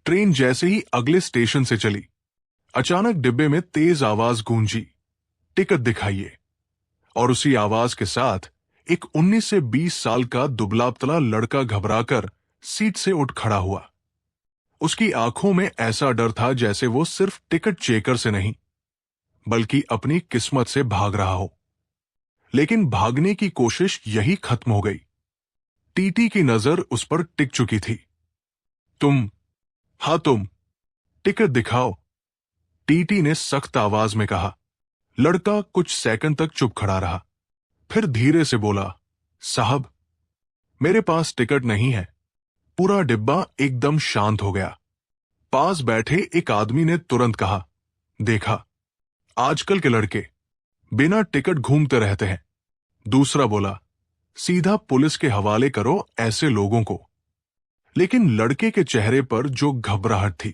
Train जैसे ही अगले station से चली, अचानक डिब्बे में तेज आवाज गूंजी, टिकट दिखाइए। और उसी आवाज के साथ एक 19 से 20 साल का दुबला पतला लड़का घबराकर सीट से उठ खड़ा हुआ। उसकी आंखों में ऐसा डर था जैसे वो सिर्फ टिकट चेकर से नहीं, बल्कि अपनी किस्मत से भाग रहा हो। लेकिन भागने की कोशिश यही खत्म हो गई। टीटी की नजर उस पर टिक चुकी थी। तुम, हाँ तुम, टिकट दिखाओ, टीटी ने सख्त आवाज में कहा। लड़का कुछ सेकंड तक चुप खड़ा रहा, फिर धीरे से बोला, साहब, मेरे पास टिकट नहीं है। पूरा डिब्बा एकदम शांत हो गया। पास बैठे एक आदमी ने तुरंत कहा, देखा, आजकल के लड़के बिना टिकट घूमते रहते हैं। दूसरा बोला, सीधा पुलिस के हवाले करो ऐसे लोगों को। लेकिन लड़के के चेहरे पर जो घबराहट थी,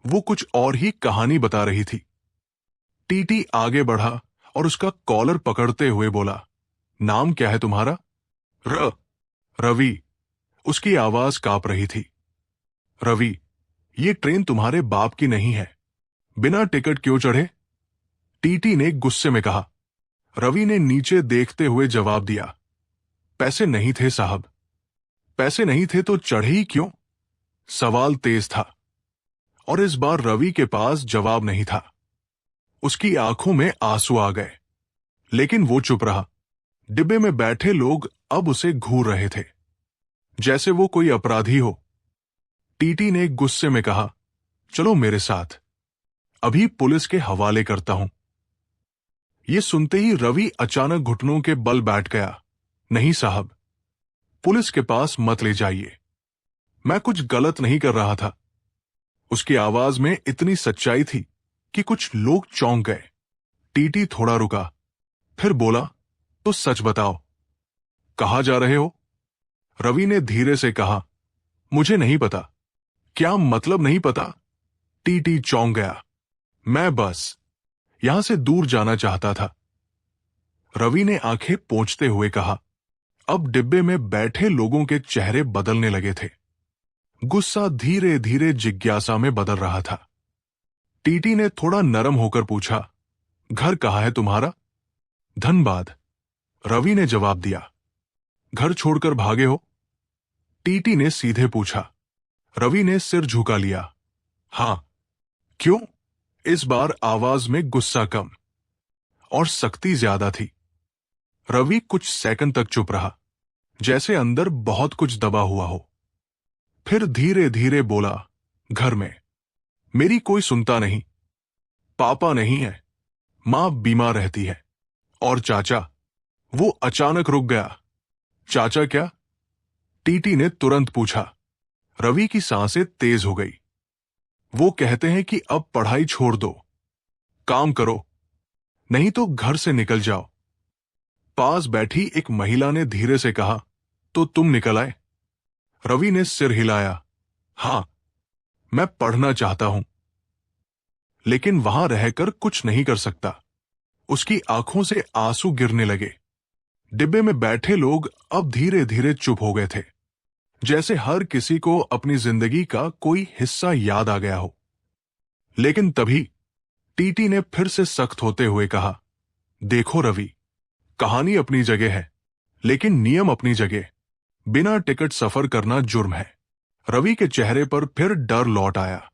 वो कुछ और ही कहानी बता रही थी। टीटी आगे बढ़ा और उसका कॉलर पकड़ते हुए बोला, नाम क्या है तुम्हारा? रवि। उसकी आवाज कांप रही थी। रवि, ये ट्रेन तुम्हारे बाप की नहीं है। बिना टिकट क्यों चढ़े? टीटी ने गुस्से में कहा। रवि ने नीचे देखते हुए जवाब दिया, पैसे नहीं थे साहब। पैसे नहीं थे तो चढ़े ही क्यों? सवाल तेज था, और इस बार रवि के पास जवाब नहीं था। उसकी आंखों में आंसू आ गए, लेकिन वो चुप रहा। डिब्बे में बैठे लोग अब उसे घूर रहे थे, जैसे वो कोई अपराधी हो। टीटी ने गुस्से में कहा, चलो मेरे साथ, अभी पुलिस के हवाले करता हूं। ये सुनते ही रवि अचानक घुटनों के बल बैठ गया। नहीं साहब, पुलिस के पास मत ले जाइए, मैं कुछ गलत नहीं कर रहा था। उसकी आवाज में इतनी सच्चाई थी कि कुछ लोग चौंक गए। टीटी थोड़ा रुका, फिर बोला, तो सच बताओ, कहां जा रहे हो? रवि ने धीरे से कहा, मुझे नहीं पता। क्या मतलब नहीं पता? टीटी चौंक गया। मैं बस यहां से दूर जाना चाहता था। रवि ने आंखें पोंछते हुए कहा। अब डिब्बे में बैठे लोगों के चेहरे बदलने लगे थे। गुस्सा धीरे धीरे जिज्ञासा में बदल रहा था। टीटी ने थोड़ा नरम होकर पूछा, घर कहाँ है तुम्हारा? धनबाद, रवि ने जवाब दिया। घर छोड़कर भागे हो? टीटी ने सीधे पूछा। रवि ने सिर झुका लिया। हां। क्यों? इस बार आवाज में गुस्सा कम और सख्ती ज्यादा थी। रवि कुछ सेकंड तक चुप रहा, जैसे अंदर बहुत कुछ दबा हुआ हो। फिर धीरे धीरे बोला, घर में मेरी कोई सुनता नहीं। पापा नहीं है, मां बीमार रहती है। और चाचा? वो अचानक रुक गया। चाचा क्या? टीटी ने तुरंत पूछा। रवि की सांसें तेज हो गई। वो कहते हैं कि अब पढ़ाई छोड़ दो, काम करो, नहीं तो घर से निकल जाओ। पास बैठी एक महिला ने धीरे से कहा, तो तुम निकल आए? रवि ने सिर हिलाया। हां, मैं पढ़ना चाहता हूं, लेकिन वहां रहकर कुछ नहीं कर सकता। उसकी आंखों से आंसू गिरने लगे। डिब्बे में बैठे लोग अब धीरे धीरे चुप हो गए थे, जैसे हर किसी को अपनी जिंदगी का कोई हिस्सा याद आ गया हो। लेकिन तभी टीटी ने फिर से सख्त होते हुए कहा, देखो रवि, कहानी अपनी जगह है, लेकिन नियम अपनी जगह। बिना टिकट सफर करना जुर्म है। रवि के चेहरे पर फिर डर लौट आया।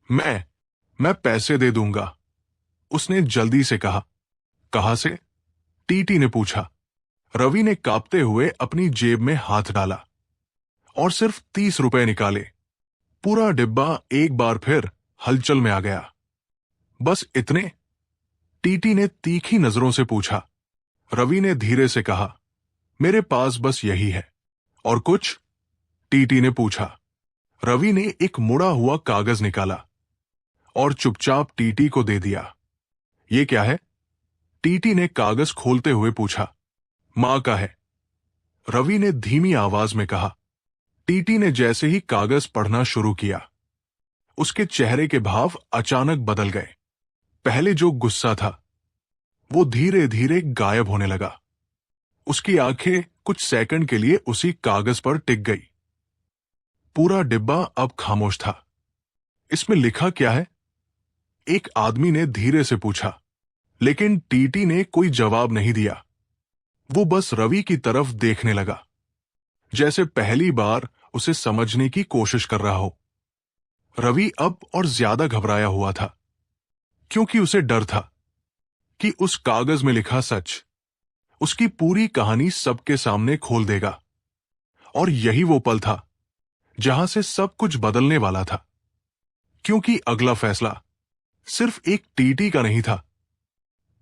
मैं पैसे दे दूंगा, उसने जल्दी से कहा। कहां से? टीटी ने पूछा। रवि ने कांपते हुए अपनी जेब में हाथ डाला और सिर्फ 30 रुपए निकाले। पूरा डिब्बा एक बार फिर हलचल में आ गया। बस इतने? टीटी ने तीखी नजरों से पूछा। रवि ने धीरे से कहा, मेरे पास बस यही है। और कुछ? टीटी ने पूछा। रवि ने एक मुड़ा हुआ कागज निकाला और चुपचाप टीटी को दे दिया। ये क्या है? टीटी ने कागज खोलते हुए पूछा। मां का है, रवि ने धीमी आवाज में कहा। टीटी ने जैसे ही कागज पढ़ना शुरू किया, उसके चेहरे के भाव अचानक बदल गए। पहले जो गुस्सा था, वो धीरे धीरे गायब होने लगा। उसकी आंखें कुछ सेकंड के लिए उसी कागज पर टिक गई। पूरा डिब्बा अब खामोश था। इसमें लिखा क्या है? एक आदमी ने धीरे से पूछा, लेकिन टीटी ने कोई जवाब नहीं दिया। वो बस रवि की तरफ देखने लगा, जैसे पहली बार उसे समझने की कोशिश कर रहा हो। रवि अब और ज्यादा घबराया हुआ था, क्योंकि उसे डर था कि उस कागज में लिखा सच उसकी पूरी कहानी सबके सामने खोल देगा। और यही वो पल था जहां से सब कुछ बदलने वाला था, क्योंकि अगला फैसला सिर्फ एक टीटी का नहीं था,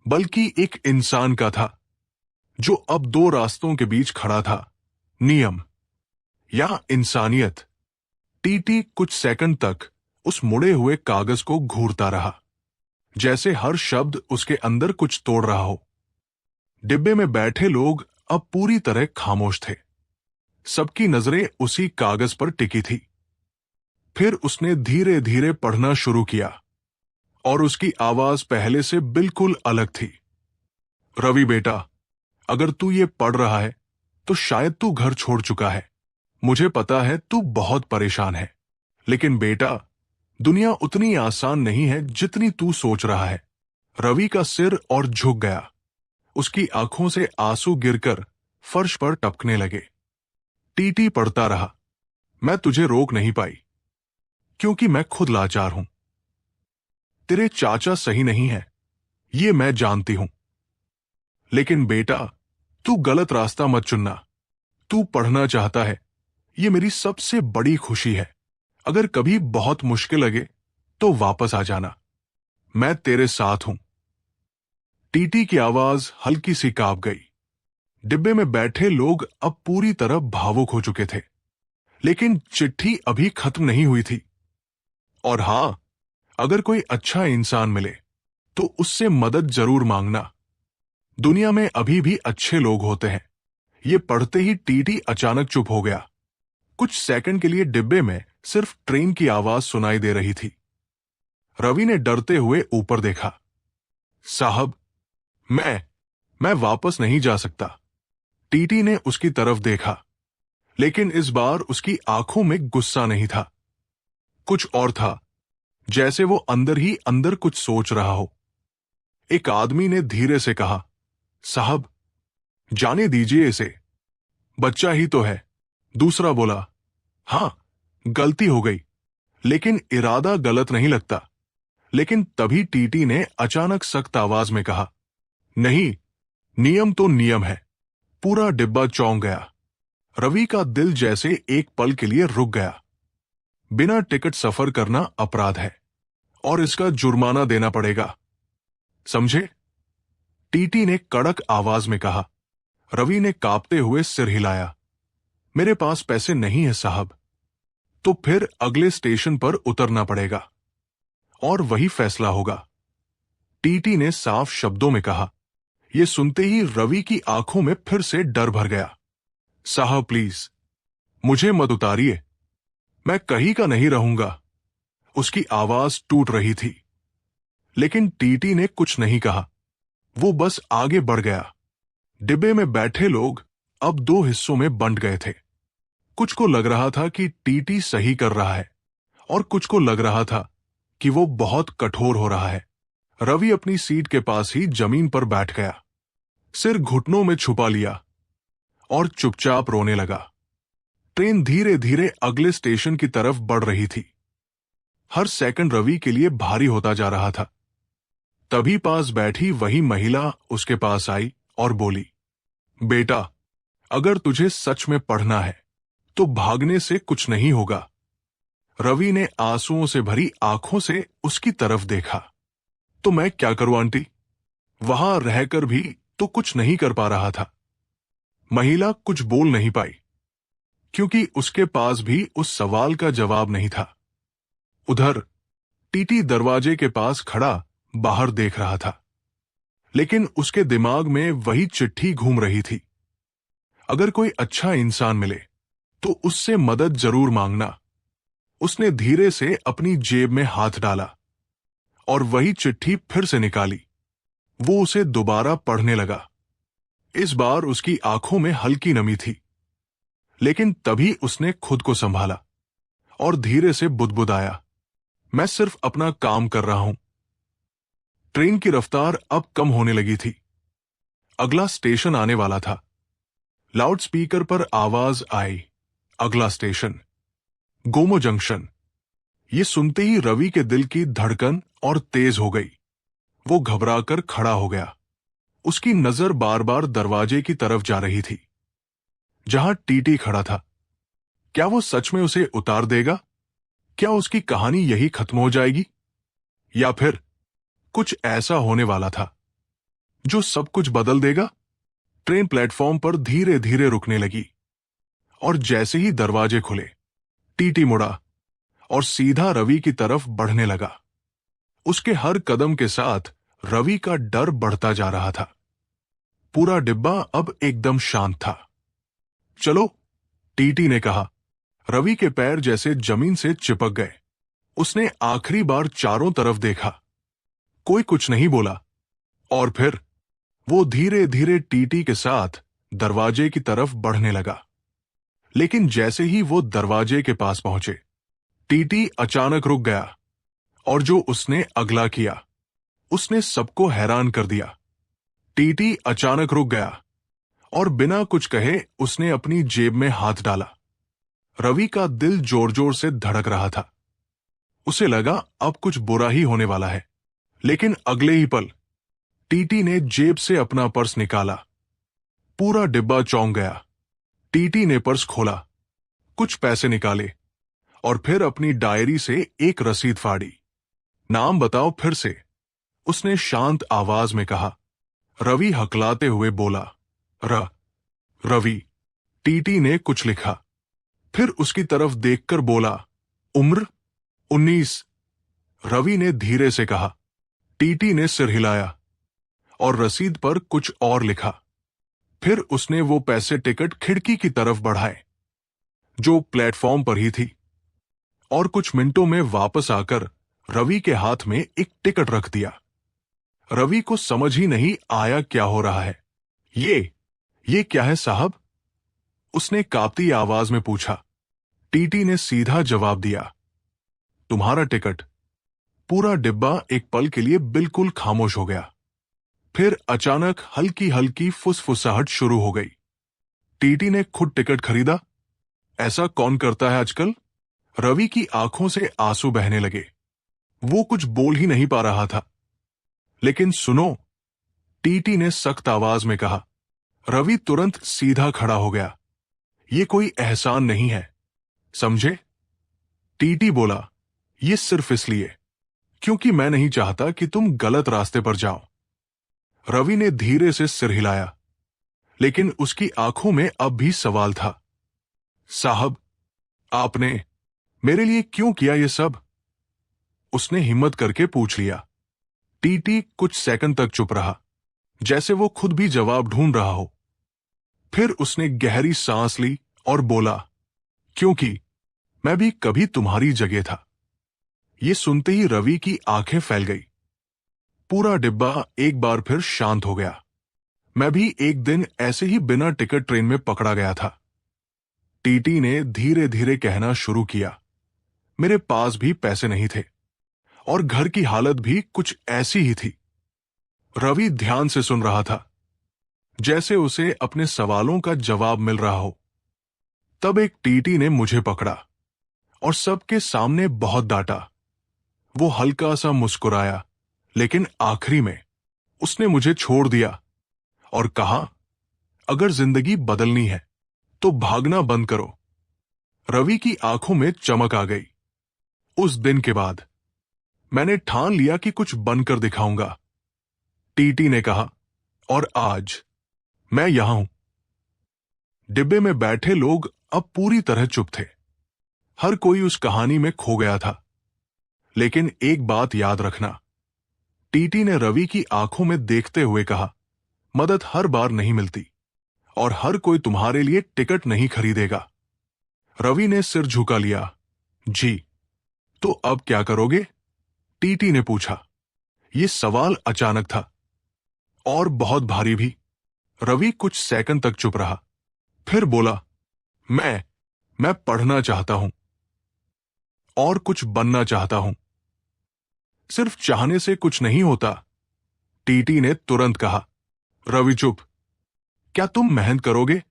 बल्कि एक इंसान का था, जो अब दो रास्तों के बीच खड़ा था, नियम या इंसानियत। टीटी कुछ सेकंड तक उस मुड़े हुए कागज को घूरता रहा, जैसे हर शब्द उसके अंदर कुछ तोड़ रहा हो। डिब्बे में बैठे लोग अब पूरी तरह खामोश थे। सबकी नजरें उसी कागज पर टिकी थी। फिर उसने धीरे धीरे पढ़ना शुरू किया, और उसकी आवाज पहले से बिल्कुल अलग थी। रवि बेटा, अगर तू ये पढ़ रहा है तो शायद तू घर छोड़ चुका है। मुझे पता है तू बहुत परेशान है, लेकिन बेटा, दुनिया उतनी आसान नहीं है जितनी तू सोच रहा है। रवि का सिर और झुक गया। उसकी आंखों से आंसू गिरकर फर्श पर टपकने लगे। टीटी पढ़ता रहा, मैं तुझे रोक नहीं पाई, क्योंकि मैं खुद लाचार हूं। तेरे चाचा सही नहीं है, ये मैं जानती हूं। लेकिन बेटा, तू गलत रास्ता मत चुनना। तू पढ़ना चाहता है, ये मेरी सबसे बड़ी खुशी है। अगर कभी बहुत मुश्किल लगे तो वापस आ जाना, मैं तेरे साथ हूं। टीटी की आवाज हल्की सी कांप गई। डिब्बे में बैठे लोग अब पूरी तरह भावुक हो चुके थे, लेकिन चिट्ठी अभी खत्म नहीं हुई थी। और हां, अगर कोई अच्छा इंसान मिले तो उससे मदद जरूर मांगना। दुनिया में अभी भी अच्छे लोग होते हैं। ये पढ़ते ही टीटी अचानक चुप हो गया। कुछ सेकंड के लिए डिब्बे में सिर्फ ट्रेन की आवाज सुनाई दे रही थी। रवि ने डरते हुए ऊपर देखा। साहब, मैं वापस नहीं जा सकता। टीटी ने उसकी तरफ देखा, लेकिन इस बार उसकी आंखों में गुस्सा नहीं था, कुछ और था, जैसे वो अंदर ही अंदर कुछ सोच रहा हो। एक आदमी ने धीरे से कहा, साहब, जाने दीजिए इसे, बच्चा ही तो है। दूसरा बोला, हां, गलती हो गई, लेकिन इरादा गलत नहीं लगता। लेकिन तभी टीटी ने अचानक सख्त आवाज में कहा, नहीं, नियम तो नियम है। पूरा डिब्बा चौंक गया। रवि का दिल जैसे एक पल के लिए रुक गया। बिना टिकट सफर करना अपराध है, और इसका जुर्माना देना पड़ेगा, समझे? टीटी ने कड़क आवाज में कहा। रवि ने कांपते हुए सिर हिलाया। मेरे पास पैसे नहीं है साहब। तो फिर अगले स्टेशन पर उतरना पड़ेगा, और वही फैसला होगा, टीटी ने साफ शब्दों में कहा। यह सुनते ही रवि की आंखों में फिर से डर भर गया। साहब प्लीज, मुझे मत उतारिए, मैं कहीं का नहीं रहूंगा। उसकी आवाज टूट रही थी, लेकिन टीटी ने कुछ नहीं कहा। वो बस आगे बढ़ गया। डिब्बे में बैठे लोग अब दो हिस्सों में बंट गए थे। कुछ को लग रहा था कि टीटी सही कर रहा है, और कुछ को लग रहा था कि वो बहुत कठोर हो रहा है। रवि अपनी सीट के पास ही जमीन पर बैठ गया, सिर घुटनों में छुपा लिया, और चुपचाप रोने लगा। ट्रेन धीरे धीरे अगले स्टेशन की तरफ बढ़ रही थी। हर सेकंड रवि के लिए भारी होता जा रहा था। तभी पास बैठी वही महिला उसके पास आई और बोली, बेटा, अगर तुझे सच में पढ़ना है तो भागने से कुछ नहीं होगा। रवि ने आंसुओं से भरी आंखों से उसकी तरफ देखा। तो मैं क्या करूं आंटी? वहां रहकर भी तो कुछ नहीं कर पा रहा था। महिला कुछ बोल नहीं पाई, क्योंकि उसके पास भी उस सवाल का जवाब नहीं था। उधर टीटी दरवाजे के पास खड़ा बाहर देख रहा था, लेकिन उसके दिमाग में वही चिट्ठी घूम रही थी। अगर कोई अच्छा इंसान मिले तो उससे मदद जरूर मांगना। उसने धीरे से अपनी जेब में हाथ डाला और वही चिट्ठी फिर से निकाली। वो उसे दोबारा पढ़ने लगा। इस बार उसकी आंखों में हल्की नमी थी, लेकिन तभी उसने खुद को संभाला और धीरे से बुदबुदाया, मैं सिर्फ अपना काम कर रहा हूं। ट्रेन की रफ्तार अब कम होने लगी थी। अगला स्टेशन आने वाला था। लाउडस्पीकर पर आवाज आई, अगला स्टेशन गोमो जंक्शन। ये सुनते ही रवि के दिल की धड़कन और तेज हो गई। वो घबराकर खड़ा हो गया। उसकी नजर बार बार दरवाजे की तरफ जा रही थी, जहां टीटी खड़ा था। क्या वो सच में उसे उतार देगा? क्या उसकी कहानी यही खत्म हो जाएगी, या फिर कुछ ऐसा होने वाला था जो सब कुछ बदल देगा? ट्रेन प्लेटफॉर्म पर धीरे धीरे रुकने लगी, और जैसे ही दरवाजे खुले, टीटी मुड़ा और सीधा रवि की तरफ बढ़ने लगा। उसके हर कदम के साथ रवि का डर बढ़ता जा रहा था। पूरा डिब्बा अब एकदम शांत था। चलो, टीटी ने कहा। रवि के पैर जैसे जमीन से चिपक गए। उसने आखिरी बार चारों तरफ देखा। कोई कुछ नहीं बोला, और फिर वो धीरे धीरे टीटी के साथ दरवाजे की तरफ बढ़ने लगा। लेकिन जैसे ही वो दरवाजे के पास पहुंचे, टीटी अचानक रुक गया, और जो उसने अगला किया, उसने सबको हैरान कर दिया। टीटी अचानक रुक गया, और बिना कुछ कहे उसने अपनी जेब में हाथ डाला। रवि का दिल जोर जोर से धड़क रहा था। उसे लगा अब कुछ बुरा ही होने वाला है। लेकिन अगले ही पल टीटी ने जेब से अपना पर्स निकाला। पूरा डिब्बा चौंक गया। टीटी ने पर्स खोला, कुछ पैसे निकाले, और फिर अपनी डायरी से एक रसीद फाड़ी। नाम बताओ फिर से, उसने शांत आवाज में कहा। रवि हकलाते हुए बोला, रवि। टीटी ने कुछ लिखा, फिर उसकी तरफ देखकर बोला, उम्र 19। रवि ने धीरे से कहा। टीटी ने सिर हिलाया और रसीद पर कुछ और लिखा। फिर उसने वो पैसे टिकट खिड़की की तरफ बढ़ाए, जो प्लेटफॉर्म पर ही थी, और कुछ मिनटों में वापस आकर रवि के हाथ में एक टिकट रख दिया। रवि को समझ ही नहीं आया क्या हो रहा है। ये क्या है साहब? उसने कांपती आवाज में पूछा। टीटी ने सीधा जवाब दिया, तुम्हारा टिकट। पूरा डिब्बा एक पल के लिए बिल्कुल खामोश हो गया। फिर अचानक हल्की हल्की फुसफुसाहट शुरू हो गई। टीटी ने खुद टिकट खरीदा? ऐसा कौन करता है आजकल? रवि की आंखों से आंसू बहने लगे। वो कुछ बोल ही नहीं पा रहा था। लेकिन सुनो, टीटी ने सख्त आवाज में कहा। रवि तुरंत सीधा खड़ा हो गया। ये कोई एहसान नहीं है, समझे? टीटी बोला, ये सिर्फ इसलिए क्योंकि मैं नहीं चाहता कि तुम गलत रास्ते पर जाओ। रवि ने धीरे से सिर हिलाया, लेकिन उसकी आंखों में अब भी सवाल था। साहब, आपने मेरे लिए क्यों किया ये सब? उसने हिम्मत करके पूछ लिया। टीटी कुछ सेकंड तक चुप रहा, जैसे वो खुद भी जवाब ढूंढ रहा हो। फिर उसने गहरी सांस ली और बोला, क्योंकि मैं भी कभी तुम्हारी जगह था। ये सुनते ही रवि की आंखें फैल गई। पूरा डिब्बा एक बार फिर शांत हो गया। मैं भी एक दिन ऐसे ही बिना टिकट ट्रेन में पकड़ा गया था। टीटी ने धीरे धीरे कहना शुरू किया, मेरे पास भी पैसे नहीं थे, और घर की हालत भी कुछ ऐसी ही थी। रवि ध्यान से सुन रहा था, जैसे उसे अपने सवालों का जवाब मिल रहा हो। तब एक टीटी ने मुझे पकड़ा और सबके सामने बहुत डांटा। वो हल्का सा मुस्कुराया, लेकिन आखिरी में उसने मुझे छोड़ दिया और कहा, अगर जिंदगी बदलनी है तो भागना बंद करो। रवि की आंखों में चमक आ गई। उस दिन के बाद मैंने ठान लिया कि कुछ बनकर दिखाऊंगा, टीटी ने कहा, और आज मैं यहां हूं। डिब्बे में बैठे लोग अब पूरी तरह चुप थे। हर कोई उस कहानी में खो गया था। लेकिन एक बात याद रखना, टीटी ने रवि की आंखों में देखते हुए कहा, मदद हर बार नहीं मिलती, और हर कोई तुम्हारे लिए टिकट नहीं खरीदेगा। रवि ने सिर झुका लिया। जी, तो अब क्या करोगे? टीटी ने पूछा। यह सवाल अचानक था और बहुत भारी भी। रवि कुछ सेकंड तक चुप रहा, फिर बोला, मैं पढ़ना चाहता हूं और कुछ बनना चाहता हूं। सिर्फ चाहने से कुछ नहीं होता। टीटी ने तुरंत कहा। रवि चुप। क्या तुम मेहनत करोगे?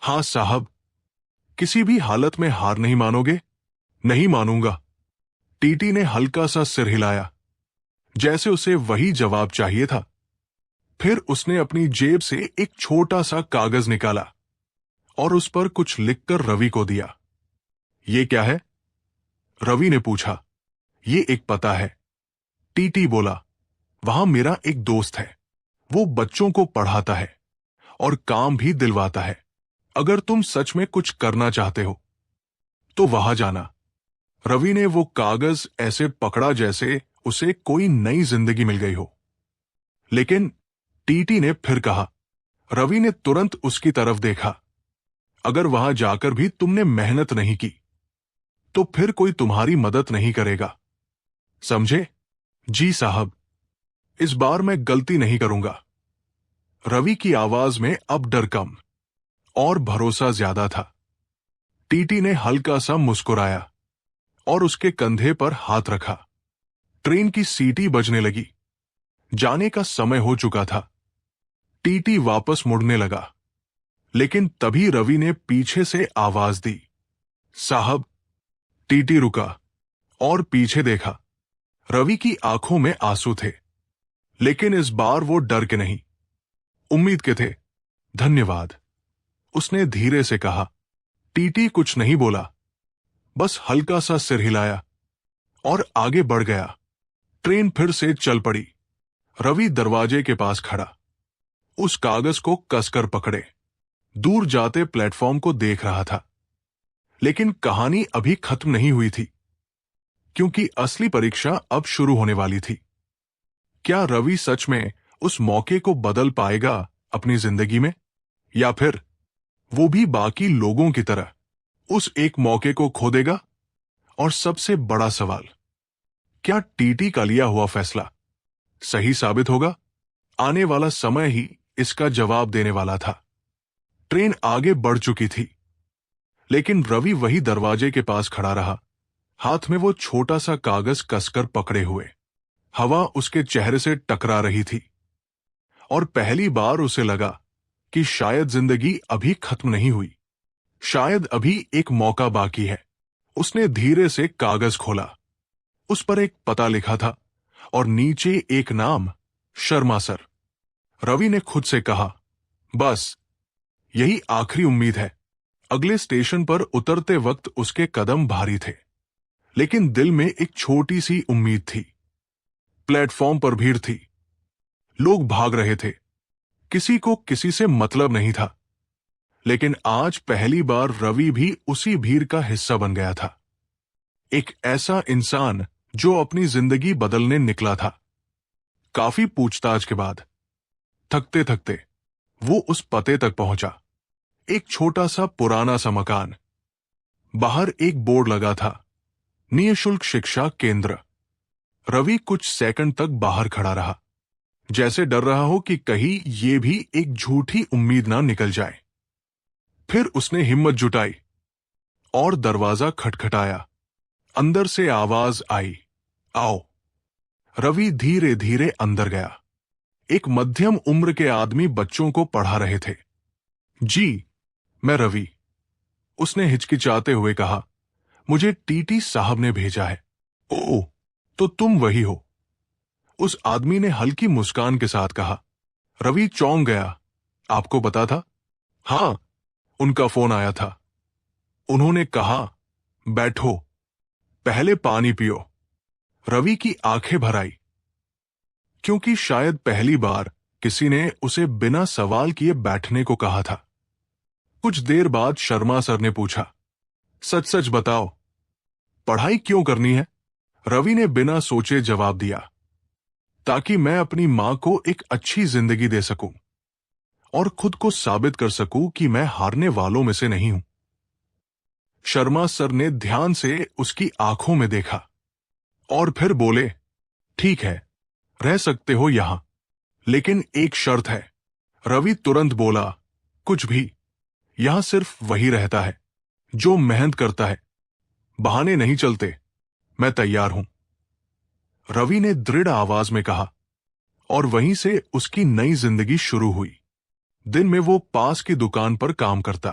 हाँ साहब। किसी भी हालत में हार नहीं मानोगे? नहीं मानूंगा। टीटी ने हल्का सा सिर हिलाया, जैसे उसे वही जवाब चाहिए था। फिर उसने अपनी जेब से एक छोटा सा कागज निकाला और उस पर कुछ लिखकर रवि को दिया। ये क्या है? रवि ने पूछा। ये एक पता है, टीटी बोला। वहां मेरा एक दोस्त है। वो बच्चों को पढ़ाता है और काम भी दिलवाता है। अगर तुम सच में कुछ करना चाहते हो तो वहां जाना। रवि ने वो कागज ऐसे पकड़ा जैसे उसे कोई नई जिंदगी मिल गई हो। लेकिन टीटी ने फिर कहा। रवि ने तुरंत उसकी तरफ देखा। अगर वहां जाकर भी तुमने मेहनत नहीं की तो फिर कोई तुम्हारी मदद नहीं करेगा, समझे? जी साहब, इस बार मैं गलती नहीं करूंगा। रवि की आवाज में अब डर कम और भरोसा ज्यादा था। टीटी ने हल्का सा मुस्कुराया और उसके कंधे पर हाथ रखा। ट्रेन की सीटी बजने लगी। जाने का समय हो चुका था। टीटी वापस मुड़ने लगा, लेकिन तभी रवि ने पीछे से आवाज दी। साहब। टीटी रुका और पीछे देखा। रवि की आंखों में आंसू थे, लेकिन इस बार वो डर के नहीं, उम्मीद के थे। धन्यवाद, उसने धीरे से कहा। टीटी कुछ नहीं बोला, बस हल्का सा सिर हिलाया और आगे बढ़ गया। ट्रेन फिर से चल पड़ी। रवि दरवाजे के पास खड़ा, उस कागज को कसकर पकड़े दूर जाते प्लेटफॉर्म को देख रहा था। लेकिन कहानी अभी खत्म नहीं हुई थी, क्योंकि असली परीक्षा अब शुरू होने वाली थी। क्या रवि सच में उस मौके को बदल पाएगा अपनी जिंदगी में, या फिर वो भी बाकी लोगों की तरह उस एक मौके को खो देगा? और सबसे बड़ा सवाल, क्या टीटी का लिया हुआ फैसला सही साबित होगा? आने वाला समय ही इसका जवाब देने वाला था। ट्रेन आगे बढ़ चुकी थी, लेकिन रवि वही दरवाजे के पास खड़ा रहा, हाथ में वो छोटा सा कागज कसकर पकड़े हुए। हवा उसके चेहरे से टकरा रही थी और पहली बार उसे लगा कि शायद जिंदगी अभी खत्म नहीं हुई, शायद अभी एक मौका बाकी है। उसने धीरे से कागज खोला। उस पर एक पता लिखा था और नीचे एक नाम, शर्मा सर। रवि ने खुद से कहा, बस यही आखिरी उम्मीद है। अगले स्टेशन पर उतरते वक्त उसके कदम भारी थे, लेकिन दिल में एक छोटी सी उम्मीद थी। प्लेटफॉर्म पर भीड़ थी, लोग भाग रहे थे, किसी को किसी से मतलब नहीं था। लेकिन आज पहली बार रवि भी उसी भीड़ का हिस्सा बन गया था। एक ऐसा इंसान जो अपनी जिंदगी बदलने निकला था। काफी पूछताछ के बाद थकते थकते वो उस पते तक पहुंचा। एक छोटा सा पुराना सा मकान। बाहर एक बोर्ड लगा था, निःशुल्क शिक्षा केंद्र। रवि कुछ सेकंड तक बाहर खड़ा रहा, जैसे डर रहा हो कि कहीं ये भी एक झूठी उम्मीद ना निकल जाए। फिर उसने हिम्मत जुटाई और दरवाजा खटखटाया। अंदर से आवाज आई, आओ। रवि धीरे धीरे अंदर गया। एक मध्यम उम्र के आदमी बच्चों को पढ़ा रहे थे। जी, मैं रवि, उसने हिचकिचाते हुए कहा। मुझे टीटी साहब ने भेजा है। ओह, तो तुम वही हो, उस आदमी ने हल्की मुस्कान के साथ कहा। रवि चौंक गया। आपको पता था? हाँ, उनका फोन आया था। उन्होंने कहा, बैठो, पहले पानी पियो। रवि की आंखें भर आई, क्योंकि शायद पहली बार किसी ने उसे बिना सवाल किए बैठने को कहा था। कुछ देर बाद शर्मा सर ने पूछा, सच सच बताओ, पढ़ाई क्यों करनी है? रवि ने बिना सोचे जवाब दिया, ताकि मैं अपनी मां को एक अच्छी जिंदगी दे सकूं और खुद को साबित कर सकूं कि मैं हारने वालों में से नहीं हूं। शर्मा सर ने ध्यान से उसकी आंखों में देखा और फिर बोले, ठीक है, रह सकते हो यहां, लेकिन एक शर्त है। रवि तुरंत बोला, कुछ भी। यहां सिर्फ वही रहता है जो मेहनत करता है। बहाने नहीं चलते। मैं तैयार हूं। रवि ने दृढ़ आवाज में कहा। और वहीं से उसकी नई जिंदगी शुरू हुई। दिन में वो पास की दुकान पर काम करता,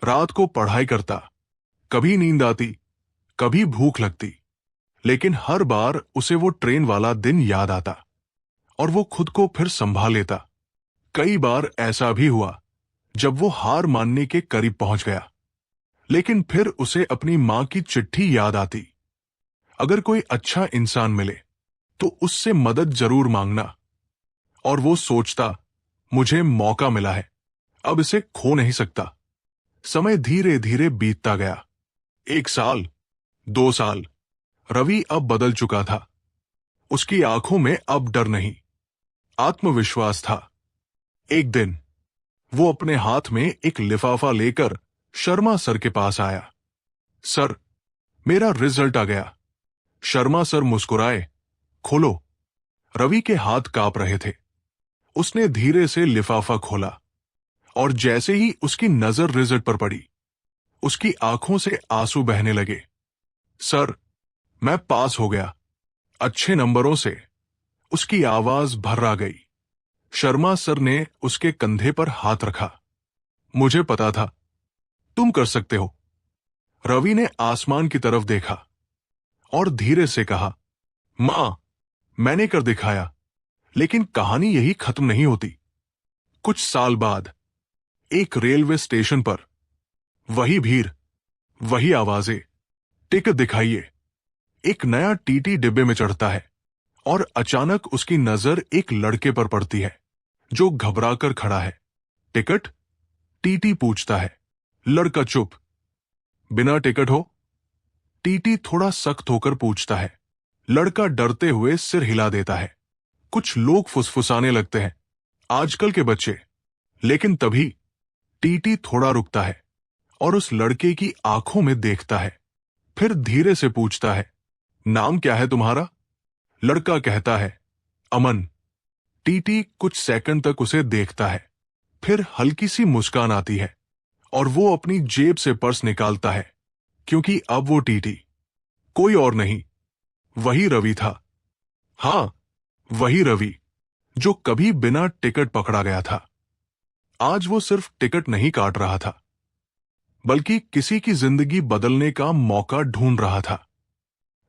रात को पढ़ाई करता। कभी नींद आती, कभी भूख लगती, लेकिन हर बार उसे वो ट्रेन वाला दिन याद आता और वो खुद को फिर संभाल लेता। कई बार ऐसा भी हुआ जब वो हार मानने के करीब पहुंच गया, लेकिन फिर उसे अपनी मां की चिट्ठी याद आती। अगर कोई अच्छा इंसान मिले तो उससे मदद जरूर मांगना। और वो सोचता, मुझे मौका मिला है, अब इसे खो नहीं सकता। समय धीरे धीरे बीतता गया। 1 साल, 2 साल। रवि अब बदल चुका था। उसकी आंखों में अब डर नहीं, आत्मविश्वास था। एक दिन वो अपने हाथ में एक लिफाफा लेकर शर्मा सर के पास आया। सर, मेरा रिजल्ट आ गया। शर्मा सर मुस्कुराए। खोलो। रवि के हाथ कांप रहे थे। उसने धीरे से लिफाफा खोला और जैसे ही उसकी नजर रिजल्ट पर पड़ी, उसकी आंखों से आंसू बहने लगे। सर, मैं पास हो गया, अच्छे नंबरों से। उसकी आवाज भर्रा गई। शर्मा सर ने उसके कंधे पर हाथ रखा। मुझे पता था, तुम कर सकते हो। रवि ने आसमान की तरफ देखा और धीरे से कहा, मां, मैंने कर दिखाया। लेकिन कहानी यही खत्म नहीं होती। कुछ साल बाद एक रेलवे स्टेशन पर वही भीड़, वही आवाजें। टिकट दिखाइए। एक नया टीटी डिब्बे में चढ़ता है और अचानक उसकी नजर एक लड़के पर पड़ती है जो घबराकर खड़ा है। टिकट? टीटी पूछता है। लड़का चुप। बिना टिकट हो? टीटी थोड़ा सख्त होकर पूछता है। लड़का डरते हुए सिर हिला देता है। कुछ लोग फुसफुसाने लगते हैं, आजकल के बच्चे। लेकिन तभी टीटी थोड़ा रुकता है और उस लड़के की आंखों में देखता है। फिर धीरे से पूछता है, नाम क्या है तुम्हारा? लड़का कहता है, अमन। टीटी कुछ सेकंड तक उसे देखता है। फिर हल्की सी मुस्कान आती है और वो अपनी जेब से पर्स निकालता है, क्योंकि अब वो टीटी कोई और नहीं, वही रवि था। हाँ, वही रवि जो कभी बिना टिकट पकड़ा गया था। आज वो सिर्फ टिकट नहीं काट रहा था, बल्कि किसी की जिंदगी बदलने का मौका ढूंढ रहा था।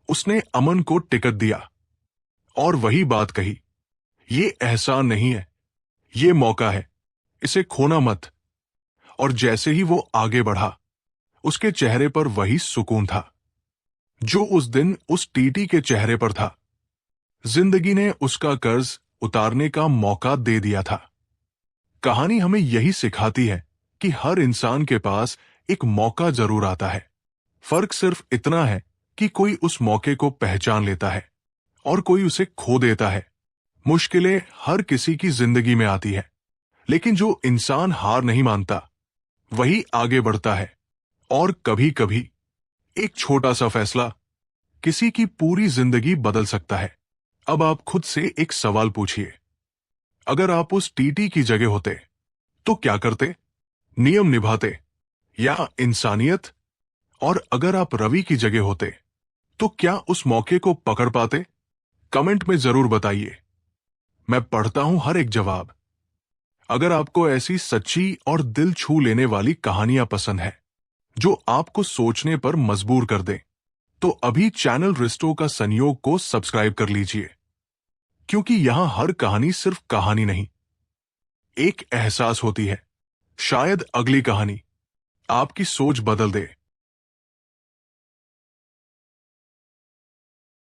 उसने अमन को टिकट दिया और वही बात कही, ये एहसान नहीं है, ये मौका है, इसे खोना मत। और जैसे ही वो आगे बढ़ा, उसके चेहरे पर वही सुकून था जो उस दिन उस टीटी के चेहरे पर था। जिंदगी ने उसका कर्ज उतारने का मौका दे दिया था। कहानी हमें यही सिखाती है कि हर इंसान के पास एक मौका जरूर आता है। फर्क सिर्फ इतना है कि कोई उस मौके को पहचान लेता है और कोई उसे खो देता है। मुश्किलें हर किसी की जिंदगी में आती है, लेकिन जो इंसान हार नहीं मानता वही आगे बढ़ता है। और कभी कभी एक छोटा सा फैसला किसी की पूरी जिंदगी बदल सकता है। अब आप खुद से एक सवाल पूछिए, अगर आप उस टीटी की जगह होते तो क्या करते? नियम निभाते या इंसानियत? और अगर आप रवि की जगह होते तो क्या उस मौके को पकड़ पाते? कमेंट में जरूर बताइए, मैं पढ़ता हूं हर एक जवाब। अगर आपको ऐसी सच्ची और दिल छू लेने वाली कहानियां पसंद है जो आपको सोचने पर मजबूर कर दें, तो अभी चैनल रिस्टो का संयोग को सब्सक्राइब कर लीजिए, क्योंकि यहां हर कहानी सिर्फ कहानी नहीं, एक एहसास होती है। शायद अगली कहानी आपकी सोच बदल दे।